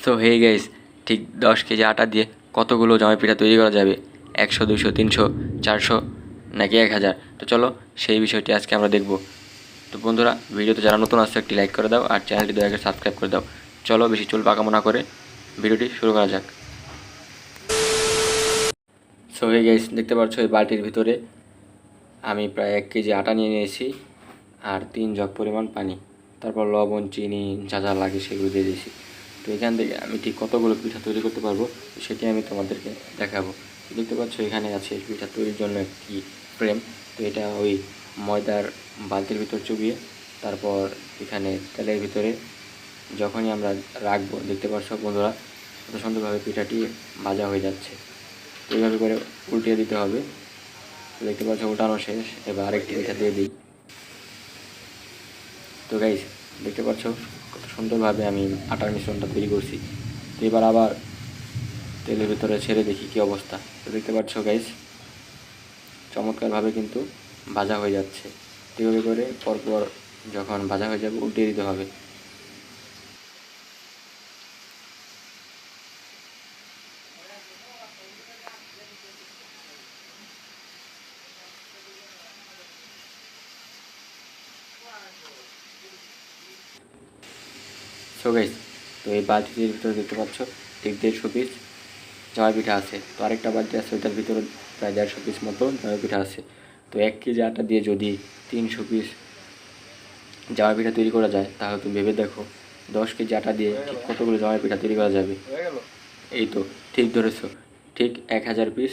So hey guys, ঠিক 10 KG আটা দিয়ে কতগুলো জামাই পিঠা তৈরি করা যাবে? 100, 200, 300, 400 নাকি 1000? তো চলো সেই বিষয়টি আজকে আমরা দেখব। তো বন্ধুরা, ভিডিওতে যারা নতুন আসছে একটি লাইক করে দাও আর চ্যানেলটি দয়া করে সাবস্ক্রাইব করে দাও। চলো বেশি চুল পাকামো না করে ভিডিওটি শুরু করা যাক। সো হে গাইস, দেখতে পাচ্ছ এই বালতির ভিতরে আমি প্রায় 1 কেজি আটা নিয়ে নিয়েছি আর 3 জগ পরিমাণ পানি, তারপর লবণ, চিনি যা যা লাগে সেগুলো দিয়ে দিয়েছি। তো এখান থেকে আমি ঠিক কতগুলো পিঠা তৈরি করতে পারবো সেটি আমি তোমাদেরকে দেখাবো। দেখতে পাচ্ছ এখানে আছে পিঠা তৈরির জন্য একটি ফ্রেম। তো এটা ওই ময়দার বালতির ভিতর চুবিয়ে তারপর এখানে তেলের ভিতরে যখনই আমরা রাখবো, দেখতে পাচ্ছ বন্ধুরা কত সুন্দরভাবে পিঠাটি ভাজা হয়ে যাচ্ছে। তো এইভাবে করে উল্টিয়ে দিতে হবে। দেখতে পাচ্ছ উল্টানো শেষ, এবার আরেকটি পিঠা দিয়ে দিই। তো গাইস, দেখতে পাচ্ছ কত সুন্দরভাবে আমি আটার মিশ্রণটা তৈরি করছি। তো এবার আবার তেলের ভিতরে ছেড়ে দেখি কী অবস্থা। তো দেখতে পাচ্ছ গাইস, চমৎকারভাবে কিন্তু ভাজা হয়ে যাচ্ছে। এভাবে করে পরপর যখন ভাজা হয়ে যাবে উল্টিয়ে দিতে হবে। সো গাইস, তো এই বালতিটির ভিতরে দেখতে পাচ্ছ ঠিক 150 পিস জামাই পিঠা আছে। তো আরেকটা বালতি আছে, ওইটার ভিতরে প্রায় 150 পিস মতো জামাই পিঠা আছে। তো 1 কেজি আটা দিয়ে যদি 300 পিস জামাই পিঠা তৈরি করা যায়, তাহলে তুমি ভেবে দেখো 10 কেজি আটা দিয়ে ঠিক কতগুলো জামাই পিঠা তৈরি করা যাবে। এই তো ঠিক ধরেছো, ঠিক 1000 পিস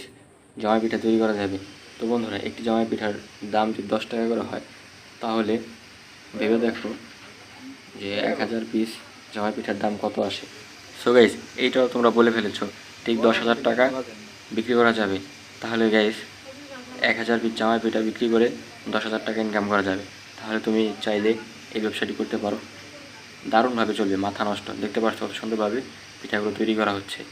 জামাই পিঠা তৈরি করা যাবে। তো বন্ধুরা, একটি জামাই পিঠার দাম যদি 10 টাকা করে হয়, তাহলে ভেবে দেখো যে 1000 পিস জামাই পিঠার দাম কত আসে। সো গাইস, এইটাও তোমরা বলে ফেলেছো, ঠিক 10,000 টাকা বিক্রি করা যাবে। তাহলে গাইস, 1000 পিস জামাই পিঠা বিক্রি করে 10,000 টাকা ইনকাম করা যাবে। তাহলে তুমি চাইলে এই ব্যবসাটি করতে পারো, দারুণভাবে চলবে, মাথা নষ্ট। দেখতে পাচ্ছ কত সুন্দরভাবে পিঠাগুলো তৈরি করা হচ্ছে।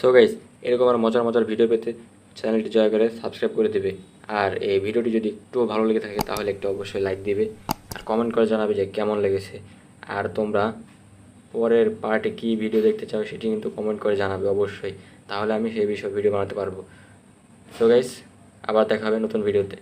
সো গাইস, এরকম আর মজার মজার ভিডিও পেতে চ্যানেলটি দয়া করে সাবস্ক্রাইব করে দেবে। আর এই ভিডিওটি যদি একটুও ভালো লেগে থাকে তাহলে একটু অবশ্যই লাইক দেবে আর কমেন্ট করে জানাবে যে কেমন লেগেছে। আর তোমরা পরের পার্টে কী ভিডিও দেখতে চাও সেটি কিন্তু কমেন্ট করে জানাবে অবশ্যই, তাহলে আমি সেই বিষয়ে ভিডিও বানাতে পারবো। সো গাইস, আবার দেখা হবে নতুন ভিডিওতে।